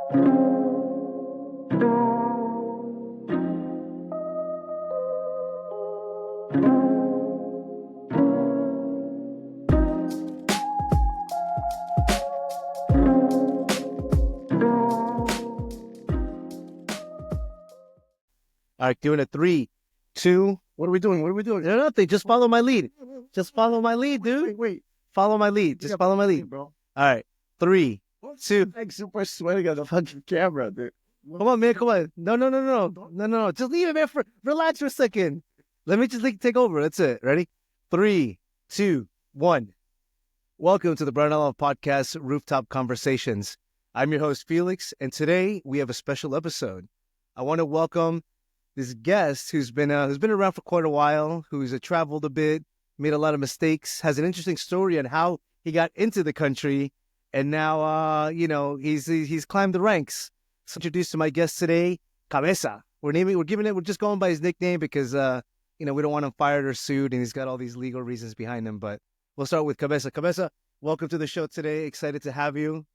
All right, doing a 3, 2. What are we doing? What are we doing? No, nothing. Just follow my lead. Just follow my lead, dude. Wait. Follow my lead. Just follow my lead, bro. All right, 3, 2. I'm super sweating on the fucking camera, dude. Come on, man. Come on. No. Just leave it, man. Relax for a second. Let me just take over. That's it. Ready? 3, 2, 1. Welcome to the Brian Allen Podcast Rooftop Conversations. I'm your host, Felix, and today we have a special episode. I want to welcome this guest who's been around for quite a while, who's traveled a bit, made a lot of mistakes, has an interesting story on how he got into the country, and now he's climbed the ranks. So introduced to my guest today, Cabeza. We're just going by his nickname because we don't want him fired or sued, and he's got all these legal reasons behind him. But we'll start with Cabeza. Cabeza, welcome to the show today. Excited to have you.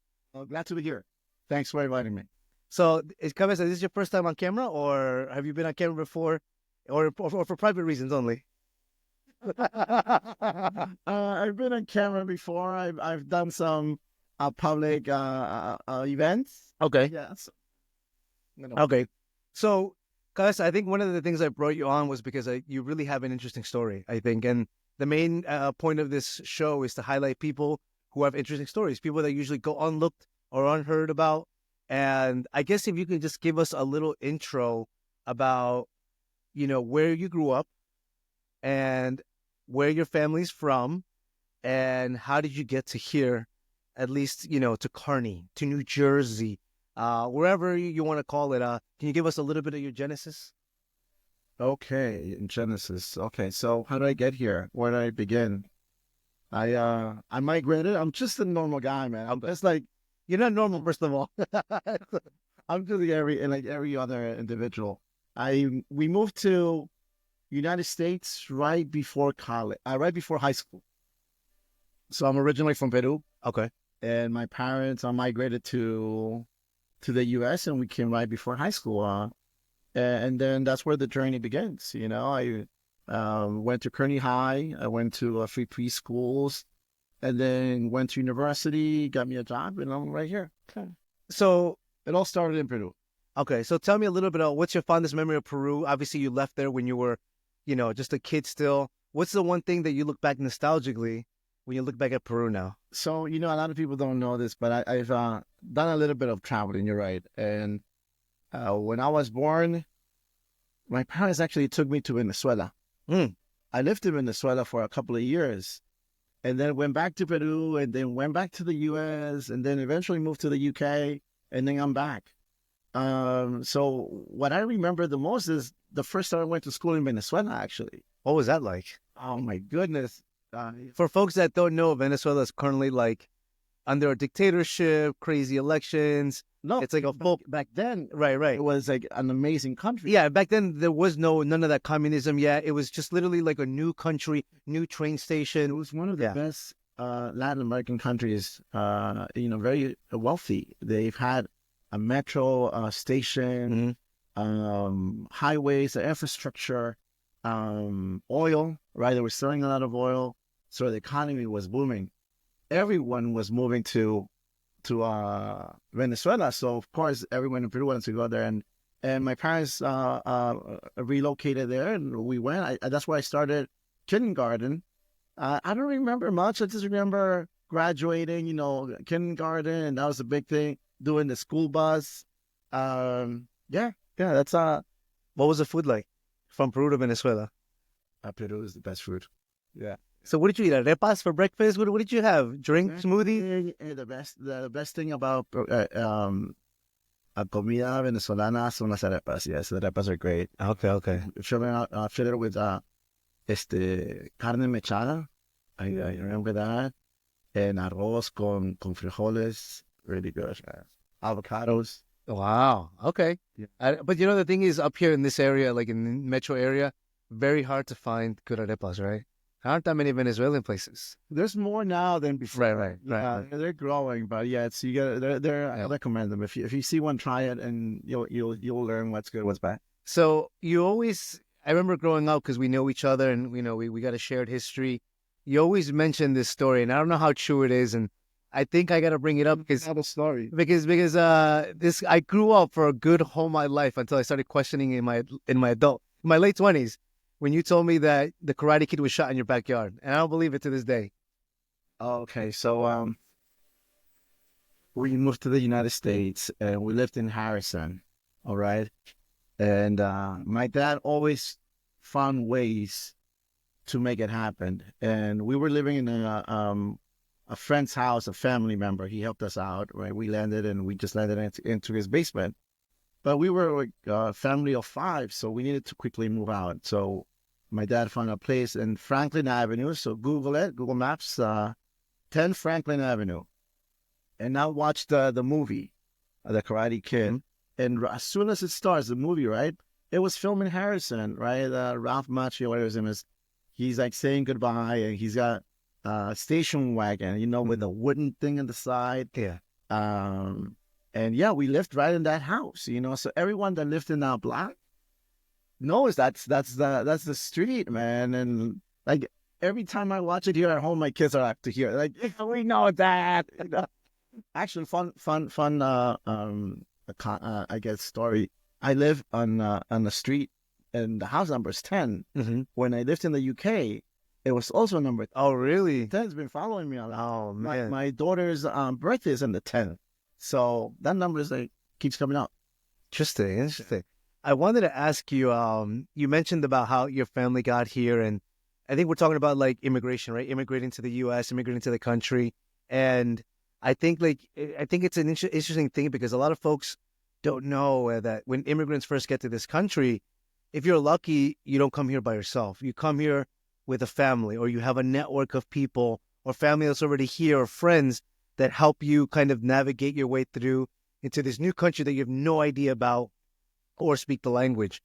Glad to be here. Thanks for inviting me. So, Cabeza, this is your first time on camera, or have you been on camera before, or for private reasons only? I've been on camera before. I've done some public events. Okay. Yes. Okay. So, Cabeza, I think one of the things I brought you on was because you really have an interesting story, I think. And the main point of this show is to highlight people who have interesting stories, people that usually go unlooked or unheard about. And I guess if you can just give us a little intro about, where you grew up and where your family's from and how did you get to here, at least, to Kearney, to New Jersey, wherever you want to call it. Can you give us a little bit of your genesis? Okay, Genesis. Okay, so how did I get here? Where did I begin? I migrated. I'm just a normal guy, man. It's like, you're not normal, first of all. I'm just like every other individual. We moved to United States right before college, right before high school. So I'm originally from Peru. Okay. And my parents migrated to the U.S. and we came right before high school. And then that's where the journey begins. I went to Kearney High. I went to free preschools. And then went to university, got me a job, and I'm right here. Okay. So it all started in Peru. Okay, so tell me a little bit about what's your fondest memory of Peru? Obviously, you left there when you were, just a kid still. What's the one thing that you look back nostalgically when you look back at Peru now? So, a lot of people don't know this, but I've done a little bit of traveling, you're right. And when I was born, my parents actually took me to Venezuela. I lived in Venezuela for a couple of years. And then went back to Peru, and then went back to the U.S., and then eventually moved to the U.K., and then I'm back. So what I remember the most is the first time I went to school in Venezuela, actually. What was that like? Oh, my goodness. For folks that don't know, Venezuela is currently under a dictatorship, crazy elections. No, it's like a full back then. Right. It was like an amazing country. Yeah, back then there was none of that communism yet. It was just literally like a new country, new train station. It was one of the best Latin American countries. Very wealthy. They've had a metro station, highways, infrastructure, oil. Right, they were selling a lot of oil, so the economy was booming. Everyone was moving to Venezuela. So of course everyone in Peru wanted to go there, and my parents relocated there, and we went. That's where I started kindergarten. I don't remember much. I just remember graduating, kindergarten, and that was a big thing. Doing the school bus. That's what was the food like from Peru to Venezuela? Peru is the best food. Yeah. So what did you eat? Arepas for breakfast? What did you have? Drink, smoothie? The best thing about comida venezolana son las arepas. Yes, the arepas are great. Okay. Fill it with carne mechada. I remember that. And arroz con frijoles. Really good. Avocados. Wow. Okay. Yeah. But the thing is, up here in this area, like in the metro area, very hard to find good arepas, right? Aren't that many Venezuelan places? There's more now than before. Right. They're growing, but yeah, it's you got. I recommend them. If you see one, try it, and you'll learn what's good, what's bad. So you always, I remember growing up because we know each other and we got a shared history. You always mention this story, and I don't know how true it is, and I think I got to bring it up because Have a story. because this I grew up for a good whole my life until I started questioning in my late 20s when you told me that the Karate Kid was shot in your backyard, and I don't believe it to this day. Okay, so we moved to the United States and we lived in Harrison. All right, and my dad always found ways to make it happen. And we were living in a friend's house, a family member. He helped us out. Right, we landed and we just landed into his basement. But we were like a family of 5, so we needed to quickly move out. So my dad found a place in Franklin Avenue. So Google it, Google Maps, 10 Franklin Avenue. And now watch the movie, The Karate Kid. Mm-hmm. And as soon as it starts, the movie, right? It was filmed in Harrison, right? Ralph Macchio, whatever his name is, he's like saying goodbye, and he's got a station wagon, with a wooden thing on the side. Yeah. And yeah, we lived right in that house, So everyone that lived in that block knows that's the street, man. And like every time I watch it here at home, my kids are up to here. Like, yeah, we know that. Actually, fun. I guess story. I live on the street, and the house number is 10. Mm-hmm. When I lived in the UK, it was also number 10. Oh, really? 10's been following me a lot. Oh, man. My daughter's birthday is on the 10th. So that number is keeps coming up. Interesting. I wanted to ask you, you mentioned about how your family got here, and I think we're talking about like immigration, right? Immigrating to the U.S., immigrating to the country. And I think it's an interesting thing because a lot of folks don't know that when immigrants first get to this country, if you're lucky, you don't come here by yourself. You come here with a family, or you have a network of people or family that's already here, or friends that help you kind of navigate your way through into this new country that you have no idea about or speak the language.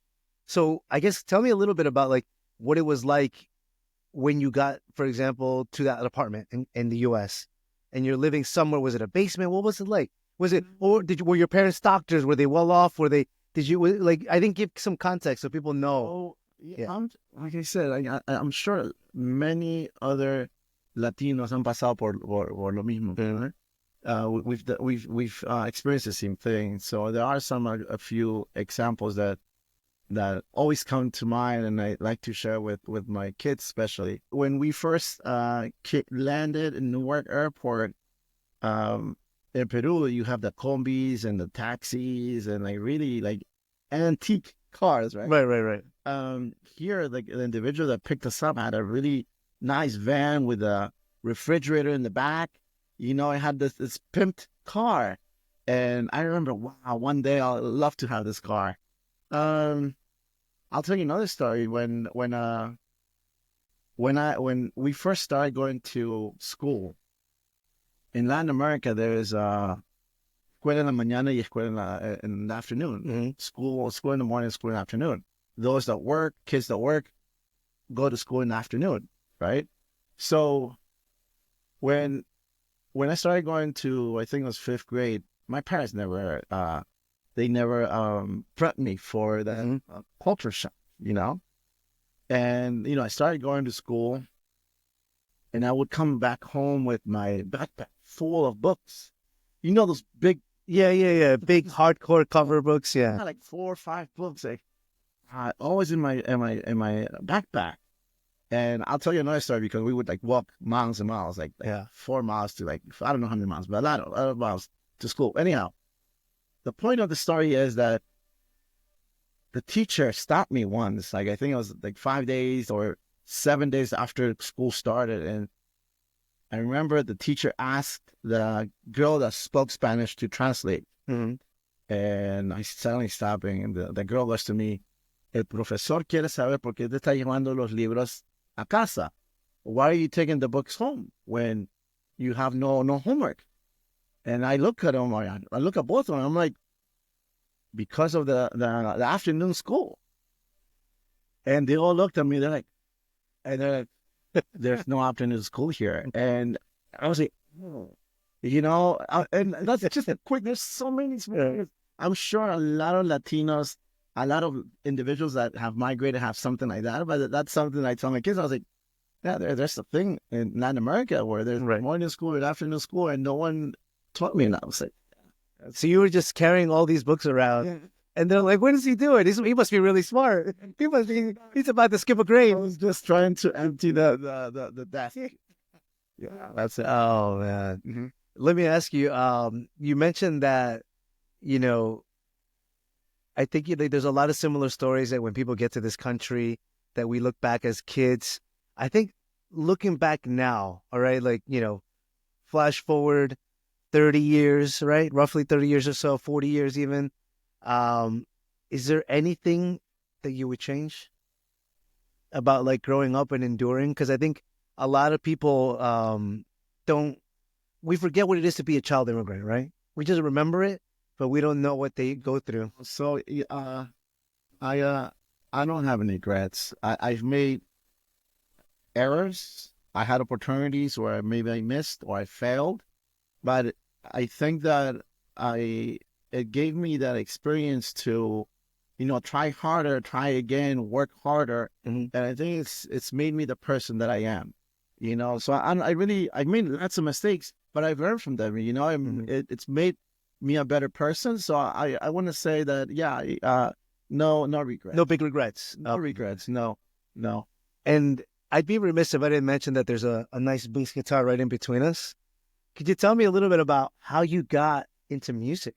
So I guess tell me a little bit about like what it was like when you got, for example, to that apartment in the U.S. and you're living somewhere. Was it a basement? What was it like? Was it, or were your parents doctors? Were they well off? I didn't give some context so people know. Oh, yeah. Like I said, I'm sure many other Latinos han pasado por lo mismo. Mm-hmm. We've experienced the same thing. So there are a few examples that always come to mind, and I like to share with my kids, especially when we first landed in Newark Airport. In Peru, you have the combis and the taxis and like really like antique cars, right? Right. Here, like the individual that picked us up had a really nice van with a refrigerator in the back. It had this pimped car. And I remember, wow, one day I'll love to have this car. I'll tell you another story. When we first started going to school in Latin America, there is escuela en la mañana y escuela in the afternoon. Mm-hmm. School in the morning, school in the afternoon. Those that work, kids that work, go to school in the afternoon, right? So when I started going to, I think it was 5th grade, my parents never prepped me for the culture shock, And, I started going to school, and I would come back home with my backpack full of books. Those big... Yeah. Big hardcore cover books, yeah. Like 4 or 5 books, always in my backpack. And I'll tell you another story because we would like walk miles and miles, like 4 miles to I don't know how many miles, but a lot of miles to school. Anyhow, the point of the story is that the teacher stopped me once, I think it was like 5 days or 7 days after school started. And I remember the teacher asked the girl that spoke Spanish to translate. Mm-hmm. And I suddenly stopping, and the girl goes to me, el profesor quiere saber por qué te está llevando los libros a casa. Why are you taking the books home when you have no homework? And I look at them, I look at both of them, I'm like, because of the afternoon school. And they all looked at me, they're like, There's no afternoon school here. And I was like, oh, you know, and that's just a quick, there's so many small. I'm sure a lot of Latinos, a lot of individuals that have migrated have something like that. But that's something I tell my kids. I was like, yeah, there's a thing in Latin America where there's morning school and afternoon school, and no one taught me. And I was like, so you were just carrying all these books around, and they're like, "What is he doing? He must be really smart. He's about to skip a grade." I was just trying to empty the desk. Yeah, that's it. Oh man. Mm-hmm. Let me ask you. You mentioned that, you know, I think there's a lot of similar stories that when people get to this country that we look back as kids. I think looking back now, all right, like, you know, flash forward 30 years, right? Roughly 30 years or so, 40 years even. Is there anything that you would change about like growing up and enduring? Because I think a lot of people we forget what it is to be a child immigrant, right? We just remember it, but we don't know what they go through. So I don't have any regrets. I've made errors. I had opportunities where maybe I missed or I failed, but I think that it gave me that experience to, you know, try harder, try again, work harder, and I think it's made me the person that I am. You know, so I made lots of mistakes, but I've learned from them. You know, it's made me a better person. So I want to say that no regrets, no big regrets, no regrets, no. And I'd be remiss if I didn't mention that there's a nice bass guitar right in between us. Could you tell me a little bit about how you got into music?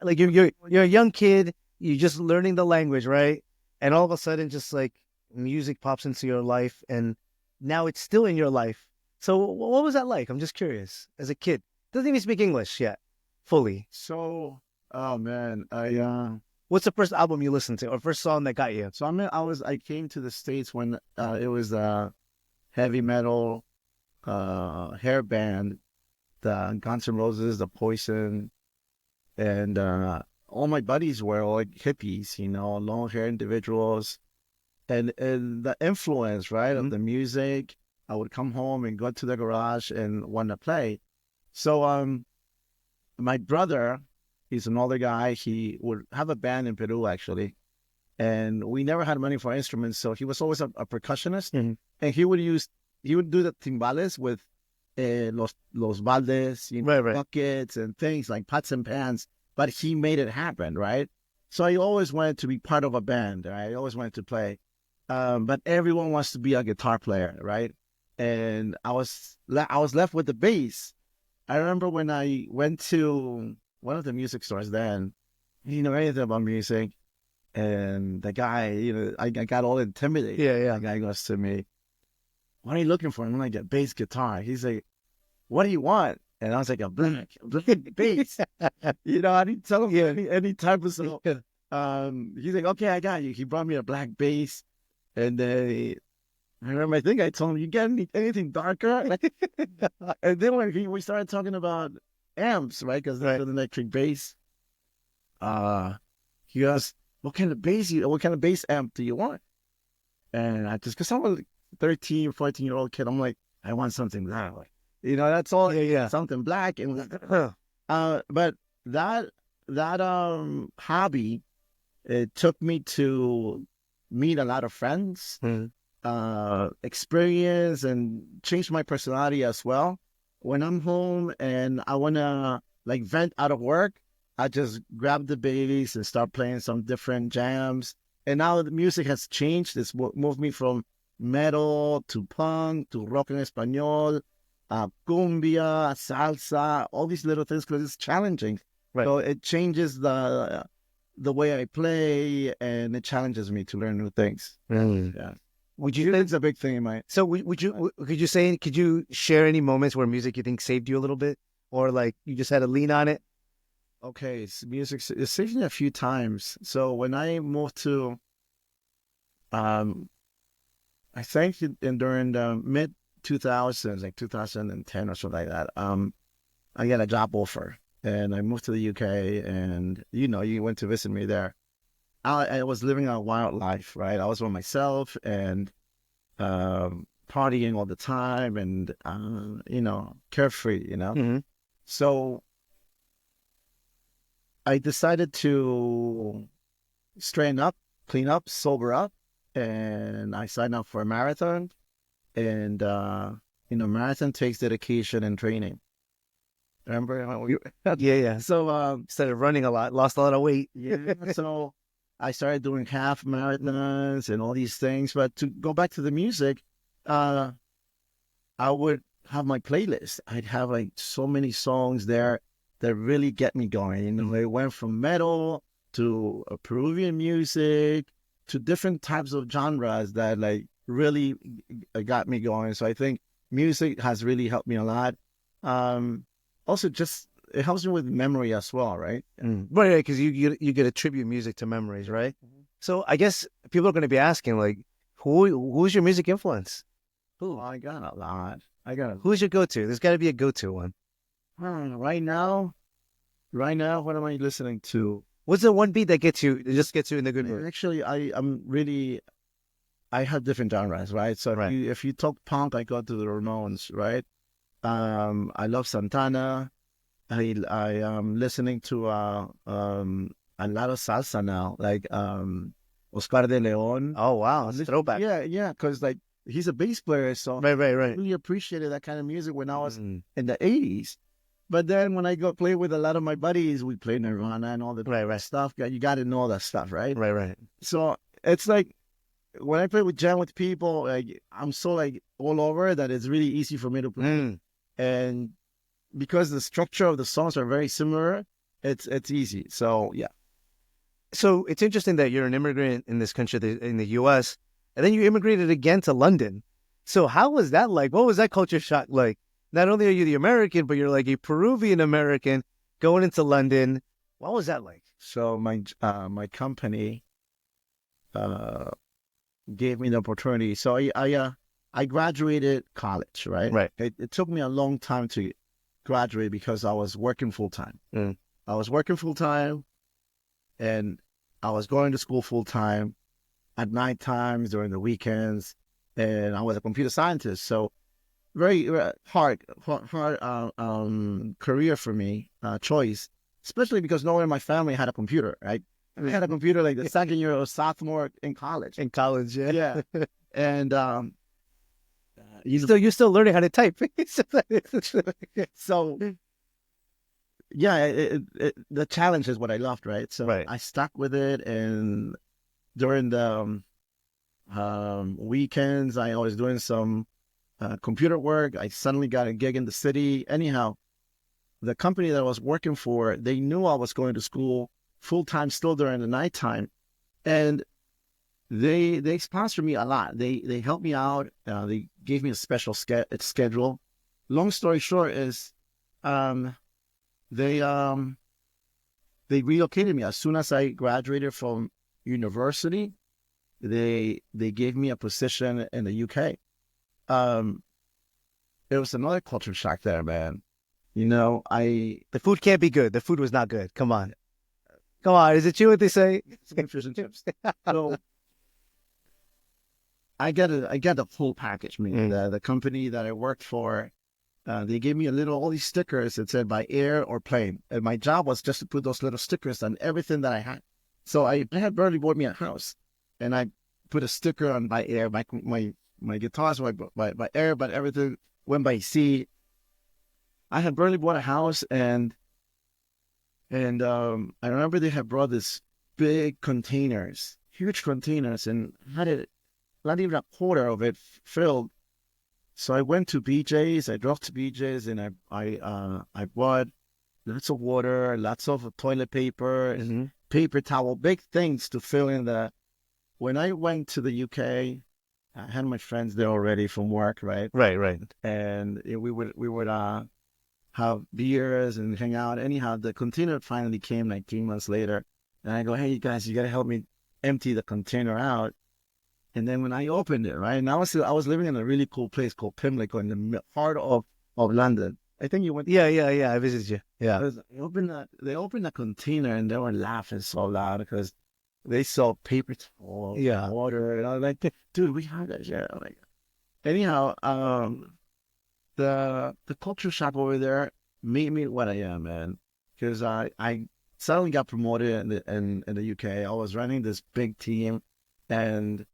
Like you're a young kid, you're just learning the language, right? And all of a sudden, just like music pops into your life, and now it's still in your life. So what was that like? I'm just curious. As a kid, doesn't even speak English yet, fully. So, oh man, what's the first album you listened to, or first song that got you? So I came to the States when it was heavy metal hair band, the Guns N' Roses, the Poison, and all my buddies were like hippies, you know, long hair individuals, and the influence, right, of the music. I would come home and go to the garage and want to play. So my brother, he's an older guy. He would have a band in Peru actually, and we never had money for instruments, so he was always a percussionist, and he would do the timbales with los baldes, you know, buckets and things like pots and pans, but he made it happen, right? So I always wanted to be part of a band, right? I always wanted to play, but everyone wants to be a guitar player, right? And I was left with the bass. I remember when I went to one of the music stores then, he didn't know anything about music, and the guy, you know, I got all intimidated. Yeah. The guy goes to me, "What are you looking for?" I'm like, "A bass guitar." He's like, "What do you want?" And I was like, a black bass. You know, I didn't tell him any type of stuff. He's like, "Okay, I got you." He brought me a black bass, and I remember, I think I told him, "You got anything darker?" And then when we started talking about amps, right? Because there's an electric bass. He goes, what kind of bass amp do you want? And I just, because I'm a 13, 14-year-old kid, I'm like, I want something black. You know, that's all. Yeah. Something black. And but that hobby, it took me to meet a lot of friends, experience, and change my personality as well. When I'm home and I want to like vent out of work, I just grab the bass and start playing some different jams. And now the music has changed. It's moved me from metal to punk to rock en español, cumbia, salsa, all these little things, because it's challenging. Right. So it changes the way I play, and it challenges me to learn new things. Yeah. Would you think it's a big thing in my? So could you share any moments where music you think saved you a little bit, or like you just had to lean on it? Okay, music it saved me a few times. So when I moved to, I think during the mid 2000s, like 2010 or something like that, I got a job offer, and I moved to the UK, and you went to visit me there. I was living a wild life, right? I was by myself, and partying all the time and, carefree, Mm-hmm. So I decided to straighten up, clean up, sober up, and I signed up for a marathon. And, marathon takes dedication and training. Remember? Yeah. So, Started running a lot, lost a lot of weight. yeah, so I started doing half marathons and all these things. But to go back to the music, uh, I would have my playlist. I'd have like so many songs there that really get me going. It went from metal to Peruvian music to different types of genres that like really got me going. So I think music has really helped me a lot. Also, just it helps me with memory as well, right? Right, because you get attribute music to memories, right? So I guess people are going to be asking, like, who's your music influence? Oh, I got a lot. I got a Who's your go-to? There's got to be a go-to one. right now, what am I listening to? What's the one beat that just gets you in the good mood? Actually, I have different genres, right? So Right. if you talk punk, I go to the Ramones, right? I love Santana. I am listening to a lot of salsa now, like Oscar de Leon. Oh wow, it's a throwback. Yeah, because like he's a bass player, so Right. I really appreciated that kind of music when I was in the 80s. But then when I go play with a lot of my buddies, we play Nirvana and all the Right. stuff. You got to know that stuff, right? Right. So it's like when I play with jam with people, like I'm so like all over that it's really easy for me to play. And because the structure of the songs are very similar, it's easy. So yeah. So it's interesting that you're an immigrant in this country, in the U.S., and then you immigrated again to London. So how was that like? What was that culture shock like? Not only are you the American, but you're like a Peruvian American going into London. What was that like? So my company gave me the opportunity. So I graduated college, right? Right. It took me a long time to graduate because I was working full time. I was working full time, and I was going to school full time at night times during the weekends, and I was a computer scientist. So very hard career for me, choice, especially because no one in my family had a computer, right? I had a computer like the second year or sophomore in college. In college, yeah. Yeah. And You're still learning how to type. so yeah, the challenge is what I loved, right? So Right. I stuck with it, and during the weekends, I was doing some computer work. I suddenly got a gig in the city. Anyhow, the company that I was working for, they knew I was going to school full time still during the nighttime, and they sponsored me a lot. They helped me out. They gave me a special schedule. Long story short is, they relocated me as soon as I graduated from university. They gave me a position in the UK. It was another culture shock there, man. The food can't be good. The food was not good. Come on. Is it true what they say? Fish and chips. So I got a full package, man. The company that I worked for, they gave me all these stickers that said by air or plane. And my job was just to put those little stickers on everything that I had. So I had barely bought me a house, and I put a sticker on by air. My guitars were by air, but everything went by sea. I had barely bought a house, and I remember they had brought this big containers, huge containers, and had it not even a quarter of it filled. So I went to BJ's. I drove to BJ's, and I bought lots of water, lots of toilet paper, and paper towel, big things to fill in the. When I went to the UK, I had my friends there already from work, right? Right. And we would have beers and hang out. Anyhow, the container finally came like 3 months later, and I go, "Hey, you guys, you gotta help me empty the container out." And then when I opened it, right, and I was living in a really cool place called Pimlico in the heart of London. I think you went. Yeah. I visited you. Yeah. They opened the container, and they were laughing so loud because they saw paper towels, water, and I was like, "Dude, we have that shit." I'm like, anyhow, the culture shock over there made me what I am, man. Because I suddenly got promoted in the UK. I was running this big team, and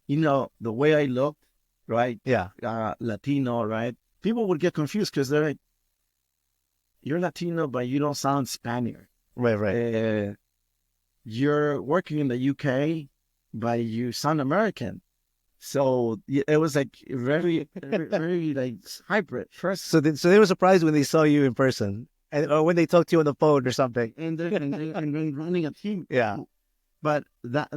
the way I looked, right? Yeah. Latino, right? People would get confused because they're like, "You're Latino, but you don't sound Spaniard." Right, right. You're working in the UK, but you sound American. So it was like very, very like hybrid first. So they were surprised when they saw you in person, or when they talked to you on the phone or something. And then running a team. Yeah. But that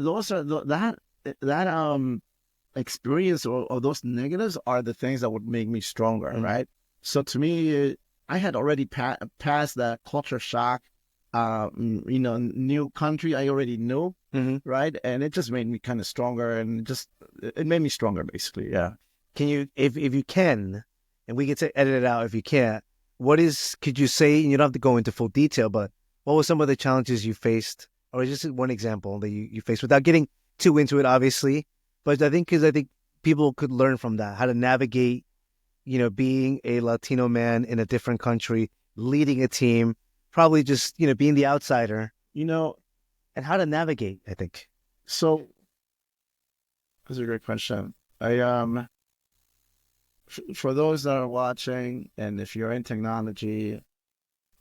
experience or those negatives are the things that would make me stronger, right? So to me, I had already passed that culture shock. New country I already knew, right? And it just made me kind of stronger, and it made me stronger, basically. Yeah. Can you, if you can, and we get to edit it out if you can't, could you say, and you don't have to go into full detail, but what were some of the challenges you faced, or just one example that you faced without getting too into it, obviously, but I think people could learn from that, how to navigate, being a Latino man in a different country, leading a team, probably just, being the outsider, and how to navigate, I think. So that's a great question. For those that are watching, and if you're in technology,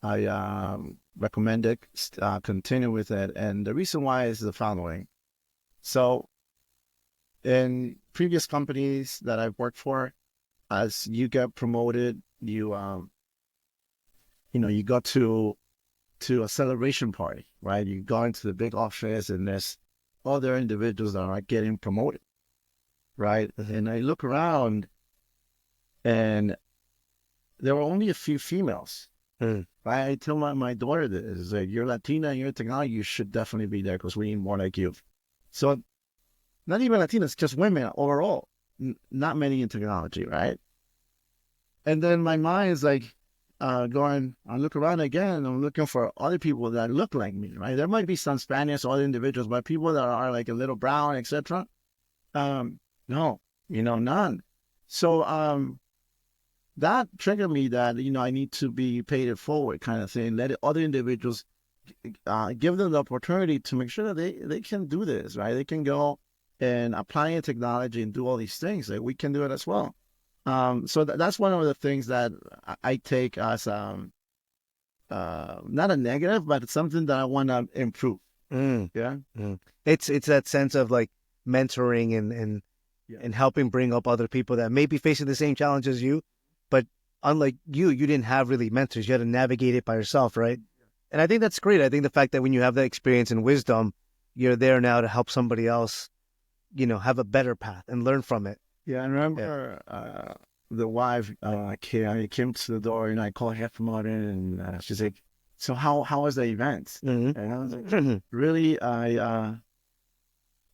I recommend it. Continue with it. And the reason why is the following. So in previous companies that I've worked for, as you get promoted, you go to a celebration party, right? You go into the big office, and there's other individuals that are getting promoted, right? And I look around, and there were only a few females. Right? I tell my daughter this, like, you're Latina, you're technology, you should definitely be there because we need more like you. So not even Latinas, just women overall, not many in technology, right? And then my mind is like, I look around again, I'm looking for other people that look like me, right? There might be some Spanish or other individuals, but people that are like a little brown, etc. No, none. So that triggered me that, I need to be paid it forward kind of thing. Let other individuals, give them the opportunity to make sure that they can do this, right? They can go and apply in technology and do all these things. Like, we can do it as well. So that's one of the things that I take as not a negative, but it's something that I want to improve. Yeah. It's that sense of like mentoring and helping bring up other people that may be facing the same challenge as you, but unlike you didn't have really mentors. You had to navigate it by yourself, right? And I think that's great. I think the fact that when you have that experience and wisdom, you're there now to help somebody else, have a better path and learn from it. Yeah, I remember the wife came to the door, and I called her from out in, and she's like, "So how was the event?" And I was like, "Really, I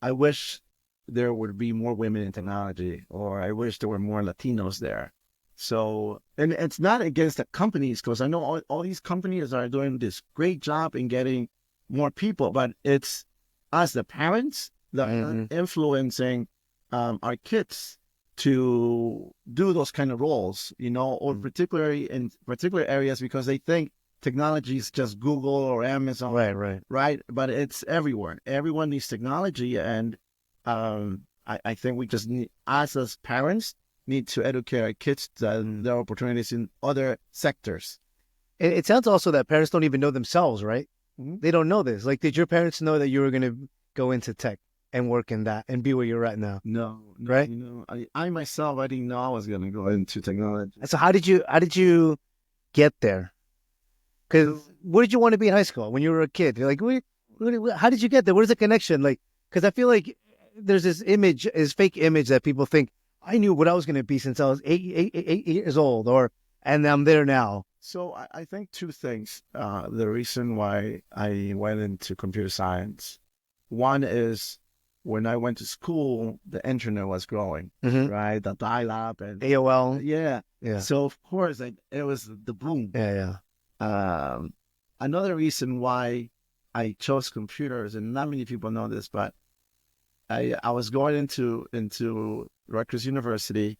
wish there would be more women in technology, or I wish there were more Latinos there." So, and it's not against the companies, because I know all these companies are doing this great job in getting more people, but it's us, the parents, that are influencing our kids to do those kind of roles, or particularly in particular areas, because they think technology is just Google or Amazon. Right. But it's everywhere. Everyone needs technology. And I think we just need, us as parents, need to educate our kids that there are opportunities in other sectors. It sounds also that parents don't even know themselves, right? They don't know this. Like, did your parents know that you were going to go into tech and work in that and be where you're at now? No, right? I myself, I didn't know I was going to go into technology. So how did you get there? Because what did you want to be in high school when you were a kid? You're like, how did you get there? Where's the connection? Like, because I feel like there's this fake image that people think, I knew what I was going to be since I was eight years old, and I'm there now. So I think two things. The reason why I went into computer science, one is, when I went to school, the internet was growing, right? The dial-up and AOL. Yeah. So of course, it was the boom. Yeah. Another reason why I chose computers, and not many people know this, but I was going into Rutgers University,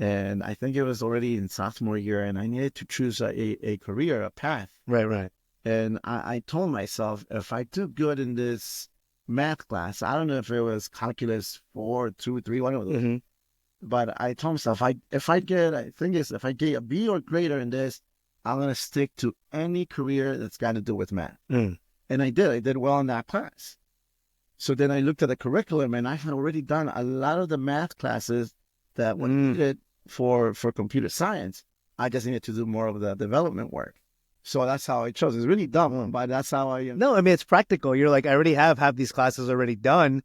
And I think it was already in sophomore year, and I needed to choose a career, a path. Right. And I told myself, if I do good in this math class, I don't know if it was calculus 4, 2, 3, one of those. Mm-hmm. But I told myself, if I get a B or greater in this, I'm gonna stick to any career that's got to do with math. And I did. I did well in that class. So then I looked at the curriculum, and I had already done a lot of the math classes that were needed for computer science. I just needed to do more of the development work. So that's how I chose. It's really dumb, but that's how I. No, I mean, it's practical. You're like, I already have these classes already done,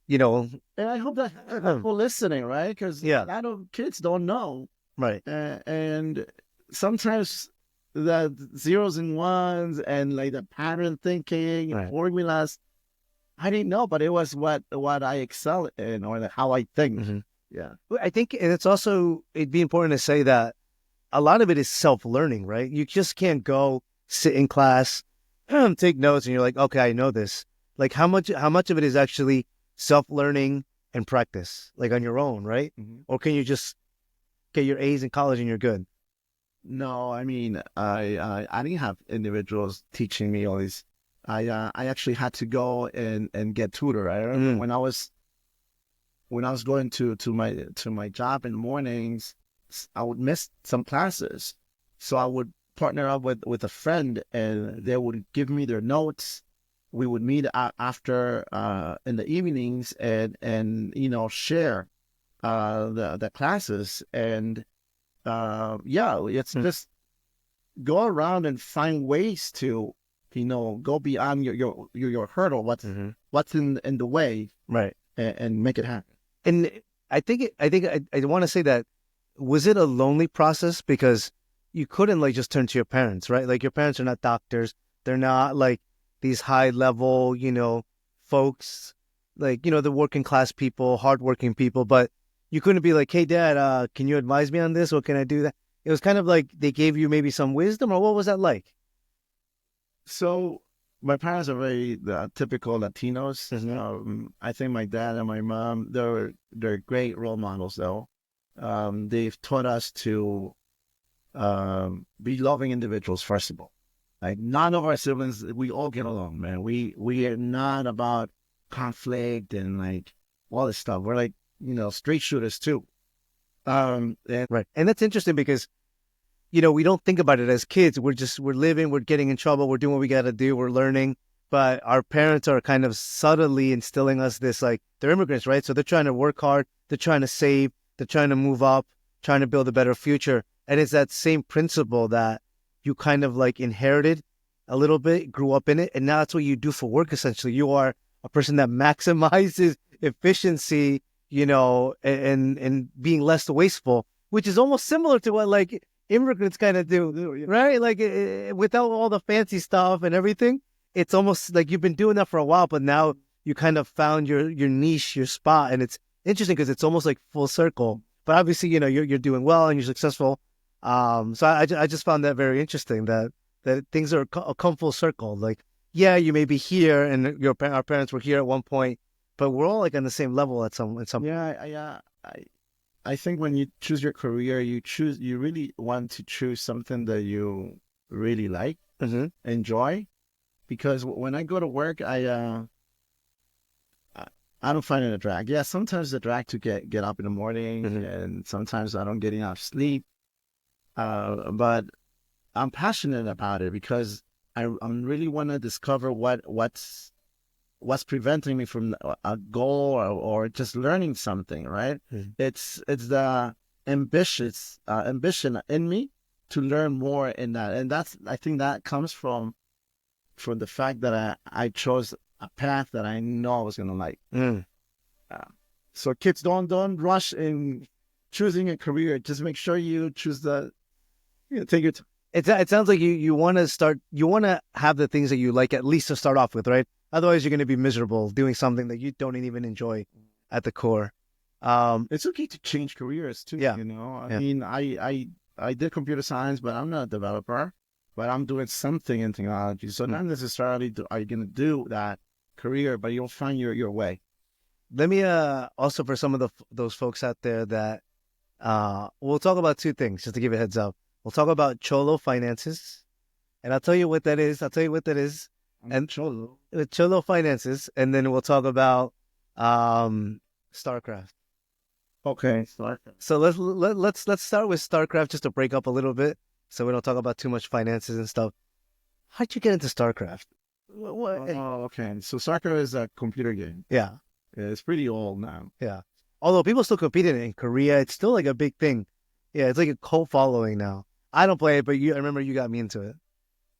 you know. And I hope that people listening, right? Because a lot of kids don't know. Right. And sometimes the zeros and ones and like the pattern thinking and formulas, I didn't know, but it was what I excel in, or how I think. Mm-hmm. Yeah. I think it'd be important to say that a lot of it is self-learning, right? You just can't go sit in class, take notes, and you're like, okay, I know this. Like how much of it is actually self-learning and practice, like on your own, right? Mm-hmm. Or can you just get your A's in college and you're good? No, I mean, I didn't have individuals teaching me all these. I actually had to go and get tutor. I remember when I was going to my job in the mornings, I would miss some classes. So I would partner up with a friend, and they would give me their notes. We would meet after in the evenings and share the classes. And it's just go around and find ways to go beyond your hurdle, what's in the way, right, and make it happen. And I want to say that, was it a lonely process? Because you couldn't like just turn to your parents, right? Like your parents are not doctors. They're not like these high level, folks, like, the working class people, hardworking people. But you couldn't be like, hey, Dad, can you advise me on this? Or can I do that? It was kind of like they gave you maybe some wisdom, or what was that like? So my parents are very typical Latinos. Mm-hmm. I think my dad and my mom, they're great role models, though. They've taught us to be loving individuals, first of all. Like, none of our siblings, we all get along, man. We are not about conflict and like all this stuff. We're like, straight shooters too. Right. And that's interesting because, we don't think about it as kids. We're living, we're getting in trouble, we're doing what we got to do, we're learning. But our parents are kind of subtly instilling us this, like, they're immigrants, right? So they're trying to work hard, they're trying to save, they're trying to move up, trying to build a better future. And it's that same principle that you kind of like inherited a little bit, grew up in it. And now that's what you do for work, essentially. You are a person that maximizes efficiency, and being less wasteful, which is almost similar to what like immigrants kind of do, right? Like without all the fancy stuff and everything, it's almost like you've been doing that for a while, but now you kind of found your niche, your spot. And it's interesting because it's almost like full circle. But obviously, you're doing well and you're successful. So I just found that very interesting that things are come full circle. Like, yeah, you may be here and our parents were here at one point, but we're all like on the same level at some. Yeah. I think when you choose your career, you really want to choose something that you really like, enjoy. Because when I go to work, I don't find it a drag. Yeah, sometimes the drag to get up in the morning, and sometimes I don't get enough sleep. But I'm passionate about it because I really want to discover what's preventing me from a goal or just learning something, right? It's the ambition in me to learn more in that, and I think that comes from the fact that I chose a path that I know I was gonna like. So kids, don't rush in choosing a career. Just make sure you choose take your time. It sounds like you want to have the things that you like, at least to start off with, right? Otherwise, you're going to be miserable doing something that you don't even enjoy at the core. It's okay to change careers too. Yeah. I mean, I did computer science, but I'm not a developer. But I'm doing something in technology, so not necessarily are you going to do that career, but you'll find your way. Let me also, for some of those folks out there that We'll talk about two things, just to give you a heads up. We'll talk about Cholo Finances, and I'll tell you what that is. And Cholo Finances, and then we'll talk about StarCraft. Okay. So let's start with StarCraft just to break up a little bit, so we don't talk about too much finances and stuff. How'd you get into StarCraft? Oh, okay. So soccer is a computer game. Yeah, It's pretty old now. yeah. Although people still compete in it in Korea, it's still like a big thing. Yeah, it's like a cult following now. I don't play it, but I remember you got me into it.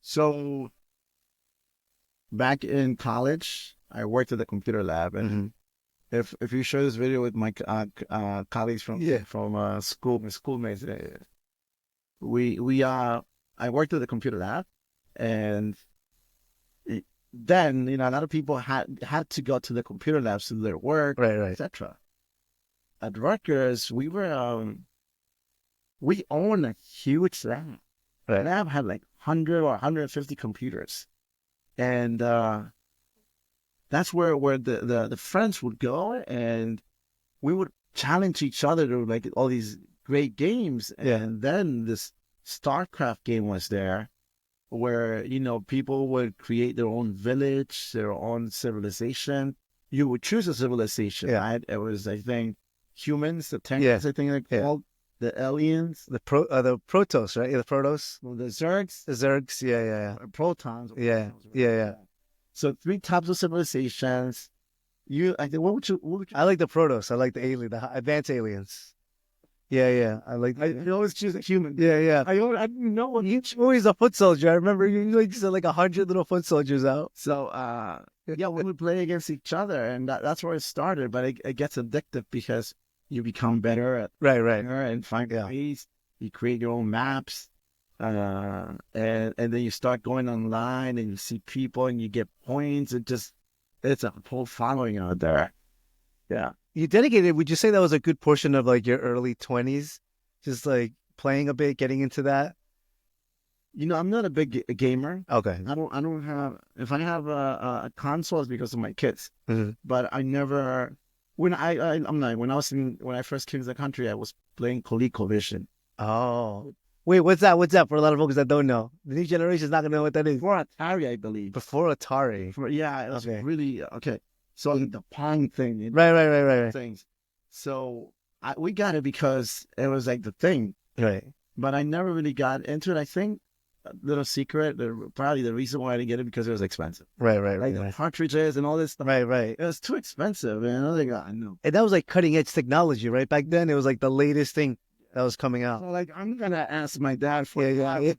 So back in college, I worked at the computer lab, and if you share this video with my colleagues from school, my schoolmates, I worked at the computer lab, and then a lot of people had to go to the computer labs to do their work, Right. etc. At Rutgers, we own a huge lab. Right. The lab had like 100 or 150 computers, and that's where the friends would go, and we would challenge each other to like all these great games. And then this StarCraft game was there, where people would create their own village, their own civilization. You would choose a civilization, right? It was, I think, humans, the Terrans, I think they're called, the aliens, the Protoss, right? The Protoss, the Zergs, yeah. Protons, Yeah. So 3 types of civilizations. I think what would you? I like the Protoss. I like the the advanced aliens. Yeah. I always choose a human. Yeah. I didn't know what Each always a foot soldier. I remember you sent like 100 little foot soldiers out. So we would play against each other, and that's where it started. But it gets addictive because you become better at and find ways. You create your own maps, and then you start going online, and you see people, and you get points. It's a whole following out there. Yeah. You dedicated, would you say that was a good portion of like your early 20s? Just like playing a bit, getting into that? I'm not a big gamer. Okay. I don't have, if I have a console, it's because of my kids. But I never, when I first came to the country, I was playing ColecoVision. Oh. Wait, what's that? What's that for a lot of folks that don't know? The new generation is not going to know what that is. Before Atari, I believe. Before Atari. It was really, okay. So the Pong thing. Right. Things. So we got it because it was like the thing. Right. But I never really got into it. I think, a little secret, probably the reason why I didn't get it because it was expensive. Right. Like the cartridges and all this stuff. Right. It was too expensive. And I was like, I know. And that was like cutting edge technology, right? Back then, it was like the latest thing that was coming out. So like, I'm going to ask my dad for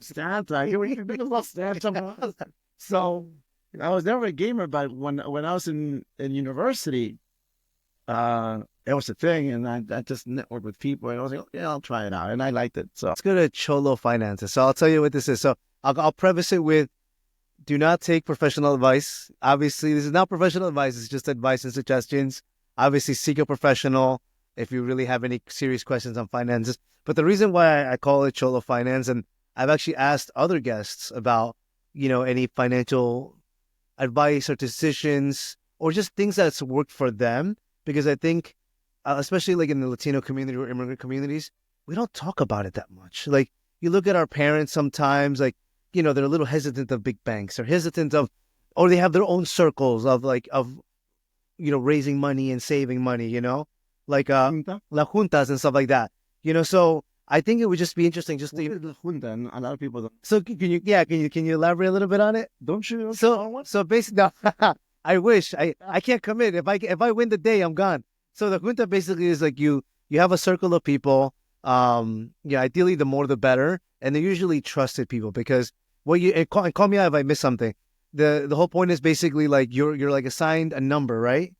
Santa. We can make a little Santa. So I was never a gamer, but when I was in university, it was a thing, and I just networked with people, and I was like, yeah, I'll try it out, and I liked it. So let's go to Cholo Finances. So I'll tell you what this is. So I'll preface it with, do not take professional advice. Obviously, this is not professional advice. It's just advice and suggestions. Obviously, seek a professional if you really have any serious questions on finances. But the reason why I call it Cholo Finance, and I've actually asked other guests about, any financial advice or decisions or just things that's worked for them, because I think, especially like in the Latino community or immigrant communities, we don't talk about it that much. Like, you look at our parents sometimes, like, they're a little hesitant of big banks, or hesitant of, or they have their own circles of raising money and saving money, like La Juntas and stuff like that, so I think it would just be interesting just to. La Junta, and a lot of people don't. So can you elaborate a little bit on it? Don't you? So basically, no, I wish I can't commit. If I win the day, I'm gone. So the junta basically is like you have a circle of people. Ideally the more the better, and they're usually trusted people, because and call me out if I miss something. The whole point is basically like you're like assigned a number, right?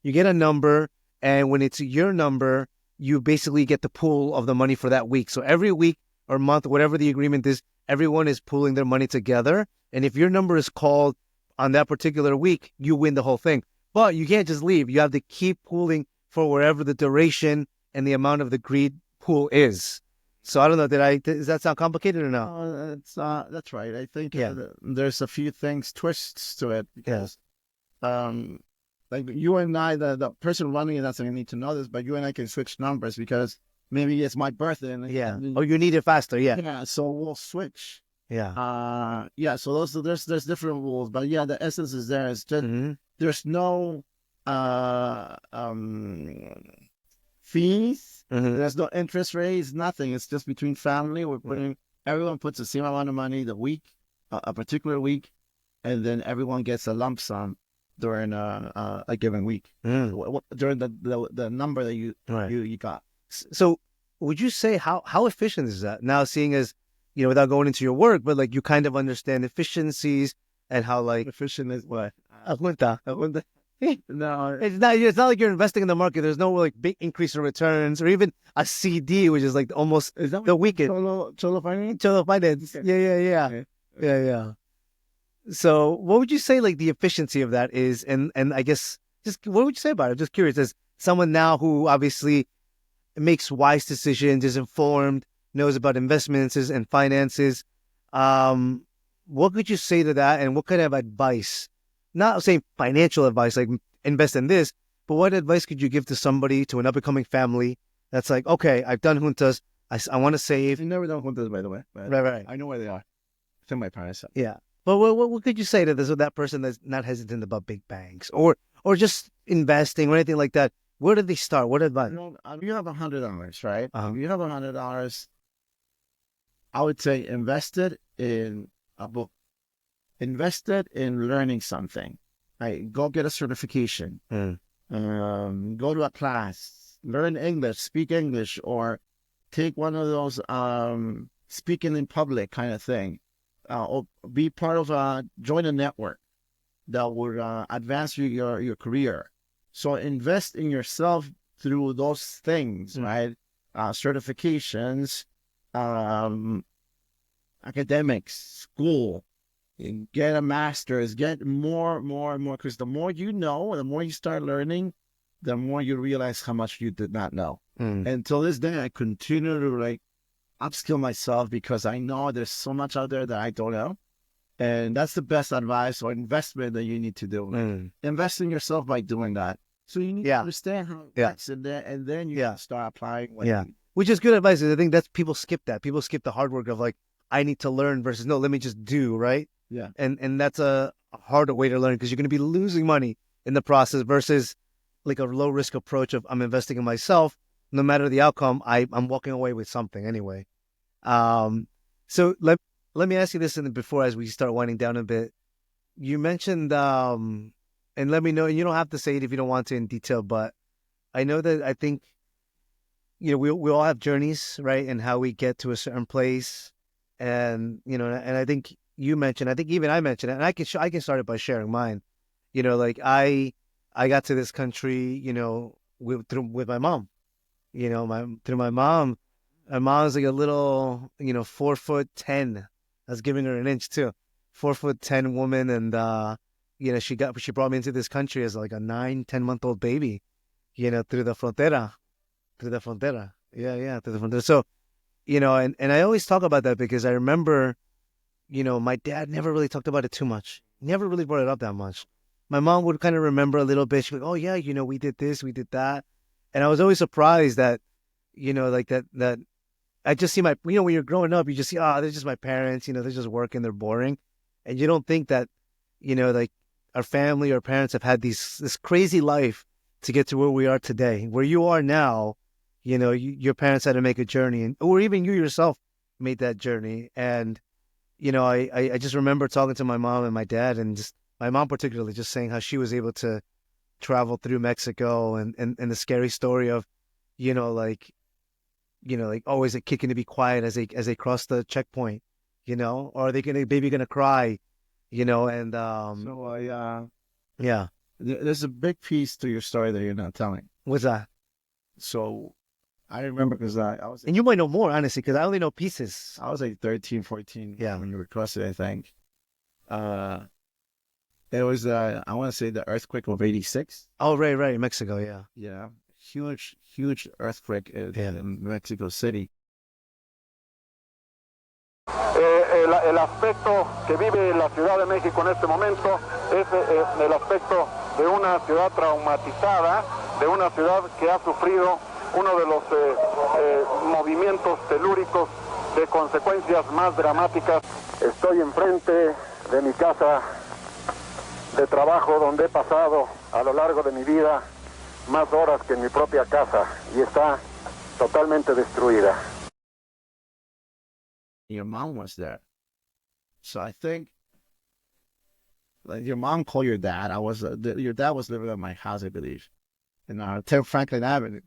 You get a number, and when it's your number, you basically get the pool of the money for that week. So every week or month, whatever the agreement is, everyone is pooling their money together. And if your number is called on that particular week, you win the whole thing. But you can't just leave. You have to keep pooling for wherever the duration and the amount of the agreed pool is. So I don't know, does that sound complicated or no? That's right. I think there's a few twists to it, because like you and I, the person running it doesn't need to know this, but you and I can switch numbers, because maybe it's my birthday. And you need it faster. Yeah. Yeah. So we'll switch. Yeah. Yeah. So there's different rules, but yeah, the essence is there. It's just there's no fees. There's no interest rates. Nothing. It's just between family. Everyone puts the same amount of money a particular week, and then everyone gets a lump sum during a given week. During the number that you got. So would you say how efficient is that now, seeing as, without going into your work, but like you kind of understand efficiencies and how like efficient is what? No, it's not like you're investing in the market. There's no like big increase in returns, or even a CD, which is like almost the weekend. Cholo Finance? Cholo Finance. Okay. Yeah. So what would you say like the efficiency of that is? And I guess just what would you say about it? I'm just curious, as someone now who obviously makes wise decisions, is informed, knows about investments and finances. What could you say to that? And what kind of advice, not saying financial advice, like invest in this, but what advice could you give to somebody, to an up-and-coming family that's like, okay, I've done juntas, I want to save. I've never done juntas, by the way. Right. I know where they are. It's in my parents' house. Yeah. But what could you say to that person that's not hesitant about big banks or just investing or anything like that? Where did they start? What advice? You have $100, right? Uh-huh. If you have $100, I would say invested in a book, invested in learning something. Right? Go get a certification. Go to a class, learn English, speak English, or take one of those speaking in public kind of thing. Or be part of join a network that would advance your career. So invest in yourself through those things, right? Certifications, academics, school, get a master's, get more, because the more you know, the more you start learning, the more you realize how much you did not know. And till this day, I continue to upskill myself because I know there's so much out there that I don't know. And that's the best advice or investment that you need to do. Invest in yourself by doing that. So you need to understand how it works, and then you can start applying. Which is good advice. I think that's people skip that. People skip the hard work of like, I need to learn versus no, let me just do, right? Yeah. And that's a harder way to learn because you're going to be losing money in the process versus like a low risk approach of I'm investing in myself. No matter the outcome, I'm walking away with something anyway. So let me ask you this before, as we start winding down a bit. You mentioned, and let me know, and you don't have to say it if you don't want to in detail, but I know that I think, we all have journeys, right? And how we get to a certain place. And, and I think you mentioned, I think even I mentioned it, and I can start it by sharing mine. Like I got to this country, with my mom, through my mom. My mom's like a little, 4'10". I was giving her an inch too. 4'10" woman. And, she brought me into this country as like a 9-10-month-old baby, through the frontera. Yeah, through the frontera. So, and I always talk about that because I remember, my dad never really talked about it too much. Never really brought it up that much. My mom would kind of remember a little bit. She'd be like, oh yeah, we did this, we did that. And I was always surprised that, like that I just see when you're growing up, you just see, they're just my parents, they're just working, they're boring. And you don't think that, like our family or parents have had this crazy life to get to where we are today. Where you are now, your parents had to make a journey, or even you yourself made that journey. And, I just remember talking to my mom and my dad, and just my mom particularly just saying how she was able to travel through Mexico and the scary story of, oh, is a kid going to be quiet as they cross the checkpoint, or are they baby going to cry, and yeah. There's a big piece to your story that you're not telling. What's that? So I remember because I was... And you might know more, honestly, because I only know pieces. I was like 13, 14 when you were crossing, I think. It was, I want to say, the earthquake of 86. Oh, right, Mexico, yeah. Yeah, huge earthquake in Mexico City. El aspecto que vive la Ciudad de México en este momento es el aspecto de una ciudad traumatizada, de una ciudad que ha sufrido uno de los movimientos telúricos de consecuencias más dramáticas. Estoy enfrente de mi casa de trabajo donde he pasado a lo largo de mi vida más horas que en mi propia casa y está totalmente destruida. Your mom was there. So I think like your mom called your dad. Your dad was living at my house, I believe, in 10 Franklin Avenue.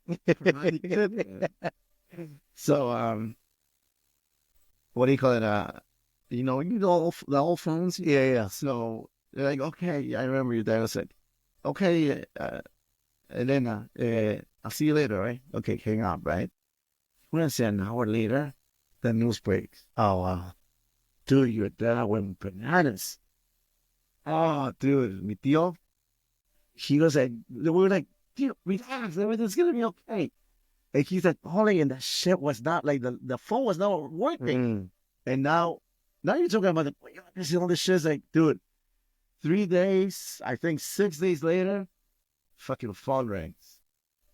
So what do you call it? You know the old phones. Yeah. So they're like, okay, I remember your dad was like, okay, Elena, I'll see you later, right? Okay, hang up, right? We're gonna say an hour later, the news breaks. Oh, wow. Dude, your dad went bananas. Oh, dude, mi tío, he was like, we were like, dude, relax, everything's gonna be okay. And he's like, calling, and that shit was not like the phone was not working. And now you're talking about all this shit's like, dude, 3 days, I think 6 days later, fucking phone rings.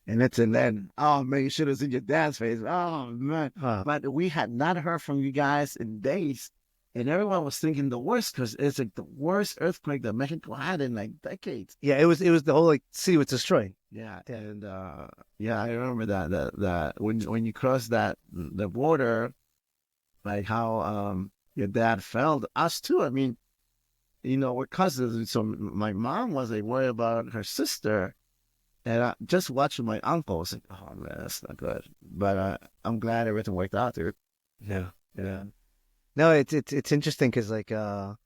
And it's in then, oh man, you should have seen your dad's face. Oh man. But we had not heard from you guys in days. And everyone was thinking the worst because it's like the worst earthquake that Mexico had in like decades. Yeah, it was the whole like city was destroyed. Yeah, and I remember that when you cross the border, like how your dad felt. Us too. I mean, you know, we're cousins. So my mom was like worried about her sister, and I just watching my uncle. I was like, oh man, that's not good. But I'm glad everything worked out, dude. Yeah. No, it's interesting because like I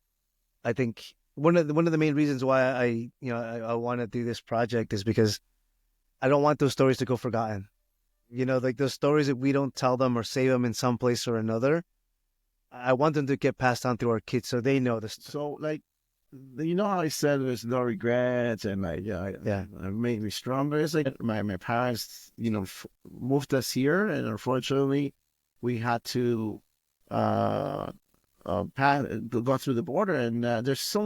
think one of the main reasons why I want to do this project is because I don't want those stories to go forgotten. You know, like those stories, if we don't tell them or save them in some place or another, I want them to get passed on to our kids so they know this. So like, you know how I said there's no regrets and like, it made me stronger. It's like my parents, you know, moved us here, and unfortunately, we had to go through the border, and there's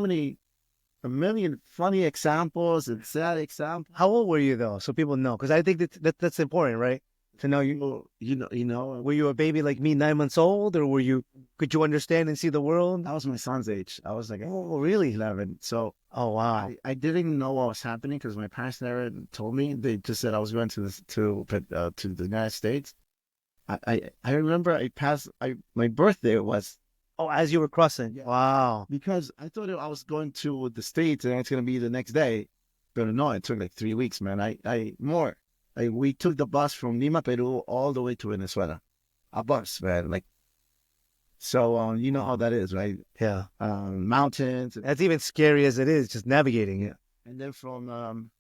a million funny examples and sad examples. How old were you though, so people know? Because I think that's important, right? To know you know. Were you a baby like me, 9 months old, or could you understand and see the world? I was my son's age. I was like, oh, really? 11. So, oh wow, I didn't know what was happening because my parents never told me. They just said I was going to the United States. I remember my birthday was. Oh, as you were crossing. Yeah. Wow. Because I thought I was going to the States and it's going to be the next day. But no, it took like 3 weeks, man. We took the bus from Lima, Peru, all the way to Venezuela. A bus, man. Like, so you know how that is, right? Yeah. Mountains. That's even scary as it is, just navigating it. And then from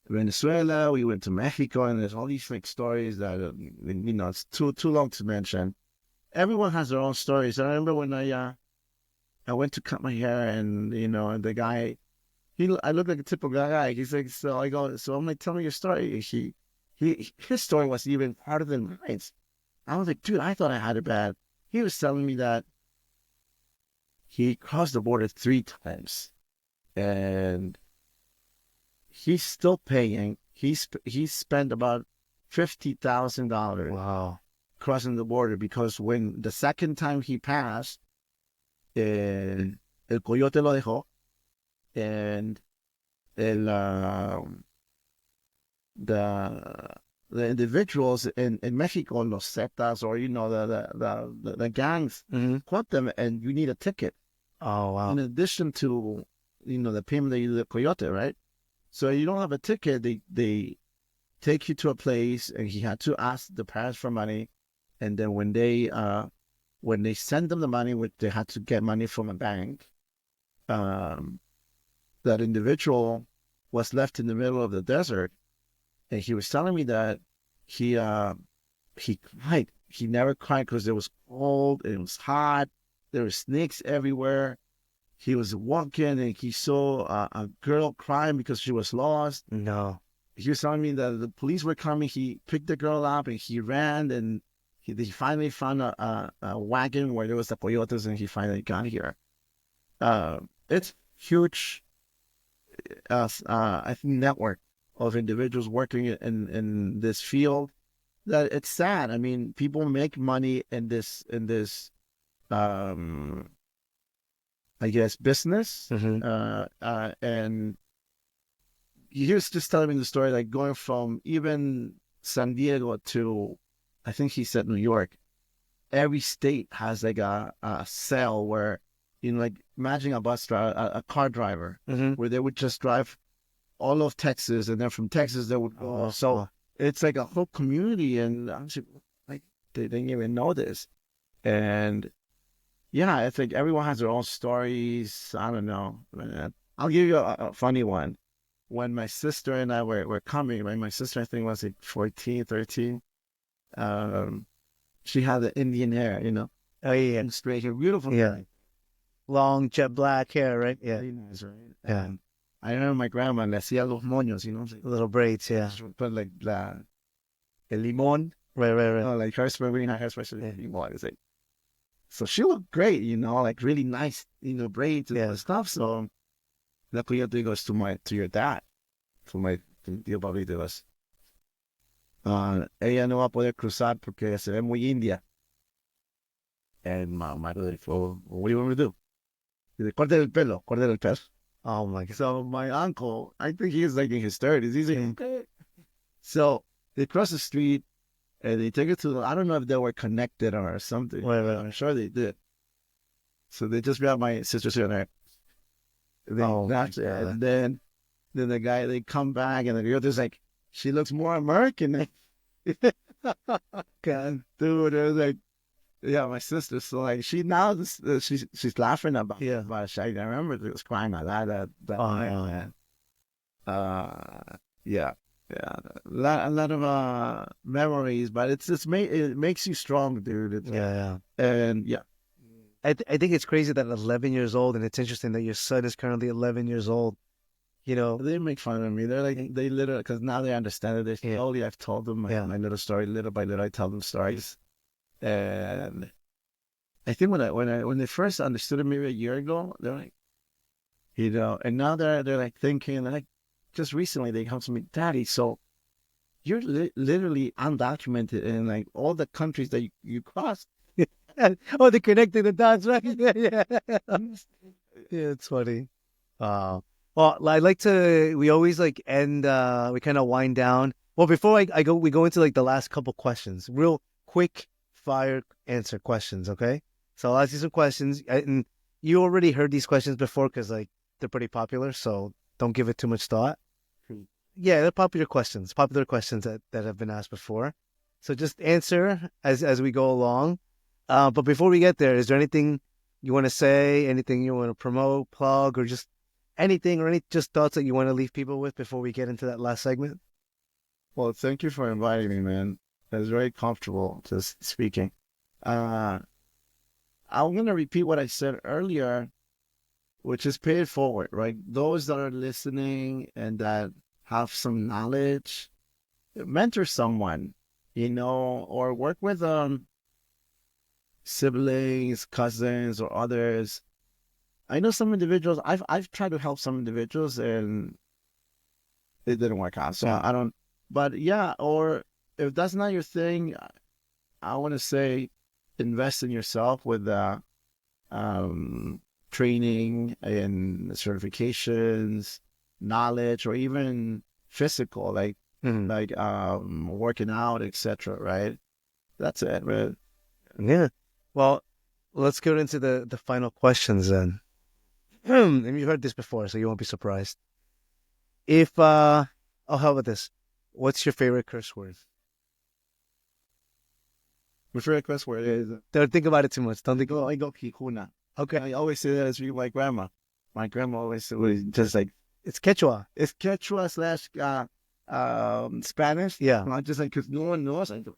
Venezuela, we went to Mexico, and there's all these like stories that you know, it's too long to mention. Everyone has their own stories. I remember when I went to cut my hair, and you know, and the guy, I look like a typical guy. He's like, so I go, so I'm like, tell me your story. His story was even harder than mine. I was like, dude, I thought I had it bad. He was telling me that he crossed the border 3 times, and he's still paying. He spent about $50,000. Wow. Crossing the border, because when the second time he passed, el coyote lo dejó, and the individuals in Mexico, los Zetas, or you know the gangs, caught them, and you need a ticket. Oh wow! In addition to the payment that you do the coyote, right? So you don't have a ticket, they take you to a place, and he had to ask the parents for money. And then when they send them the money, which they had to get money from a bank, that individual was left in the middle of the desert, and he was telling me that he cried. He never cried because it was cold, it was hot, there were snakes everywhere. He was walking and he saw a girl crying because she was lost. No, he was telling me that the police were coming. He picked the girl up and he ran, and he finally found a wagon where there was the coyotes, and he finally got here. It's huge, I think, network of individuals working in this field that it's sad. I mean, people make money in this um I guess business. And he was just telling me the story, like going from even San Diego to, I think he said New York. Every state has like a cell where, like imagine a bus driver, a car driver, where they would just drive all of Texas, and then from Texas they would go. So it's like a whole community, and I'm just like, they didn't even know this. And yeah, it's like everyone has their own stories. I don't know, man. I'll give you a funny one. When my sister and I were coming, right? My sister, I think, was like 14, 13. She had the Indian hair, Oh yeah, and straight hair, beautiful. yeah. Hair. Long jet black hair, right? Yeah, Very nice, right? yeah. I remember my grandma le hacía los moños, like, Little braids, yeah. she would put like el limón, Right. like hairspray, really nice hairspray, limón. It's like, so she looked great, like really nice, braids and stuff. So luckily, I think it goes to your dad, to my tío Pablito. Was, ella no va a poder cruzar porque se ve muy india. And my mother like, well, what do you want me to do? Dice, corte el pelo. Oh my God. So my uncle, I think he was like in his 30s. He's like, okay. So they cross the street and they take it to, I don't know if they were connected or something. Right. I'm sure they did. So they just grabbed my sister's hair. And then the guy, they come back and the girl is like, she looks more American. God, dude, it was like, yeah, my sister. So like, she now she's laughing about it. But I remember she was crying a lot that night. Yeah, a lot of memories, but it makes you strong, dude. And yeah. I think it's crazy that 11 years old, and it's interesting that your son is currently 11 years old. They make fun of me. They're like, they literally, because now they understand it. They slowly, I've told them my little story, little by little. I tell them stories, and I think when they first understood it maybe a year ago, they're like, and now they're like thinking, like, just recently they come to me, Daddy, so you're literally undocumented in like all the countries that you crossed. Oh, they connected the dots, right? Yeah, it's funny. Well, I like to. We always like end. We kind of wind down. Well, before we go into like the last couple questions, real quick fire answer questions. Okay, so I'll ask you some questions, and you already heard these questions before because like they're pretty popular. So don't give it too much thought. Yeah, they're popular questions that have been asked before. So just answer as we go along. But before we get there, is there anything you want to say, anything you want to promote, plug, or just anything or any just thoughts that you want to leave people with before we get into that last segment? Well, thank you for inviting me, man. It was very comfortable just speaking. I'm going to repeat what I said earlier, which is pay it forward, right? Those that are listening and that have some knowledge, mentor someone, or work with siblings, cousins, or others. I know some individuals. I've tried to help some individuals, and it didn't work out. So I don't. But yeah, or if that's not your thing, I want to say invest in yourself with training and certifications, knowledge, or even physical, like working out, etc. Right? That's it, man. Yeah. Well, let's get into the final questions then. And you've heard this before, so you won't be surprised. If how about this? What's your favorite curse word? My favorite curse word is... Don't think about it too much. Don't think... I go Kikuna. Okay. I always say that as my grandma. My grandma always was just like... It's Quechua. It's Quechua / Spanish. Yeah. I'm just like, because no one knows. I do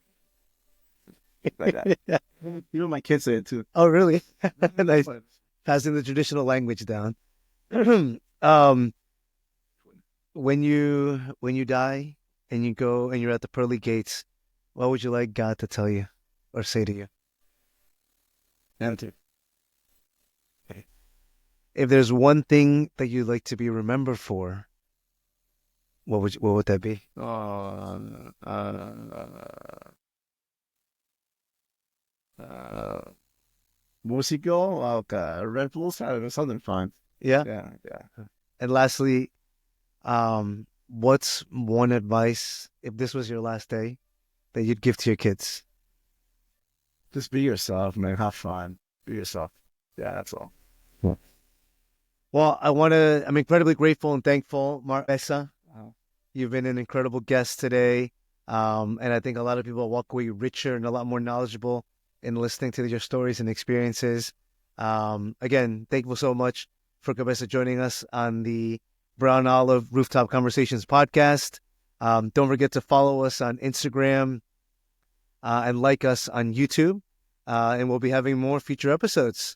like that. Yeah. Even my kids say it too. Oh, really? Nice. Passing the traditional language down. When you die and you go and you're at the pearly gates, what would you like God to tell you or say to you? Enter. If there's one thing that you'd like to be remembered for, What would that be? Musical, like Red Bulls, I don't know, something fun. Yeah. Yeah. And lastly, what's one advice if this was your last day that you'd give to your kids? Just be yourself, man. Have fun. Be yourself. Yeah, that's all. Well, I'm incredibly grateful and thankful, Cabeza. Wow. You've been an incredible guest today. And I think a lot of people walk away richer and a lot more knowledgeable in listening to your stories and experiences. Again, thankful so much for Cabeza joining us on the Brown Olive Rooftop Conversations podcast. Don't forget to follow us on Instagram and like us on YouTube. And we'll be having more future episodes.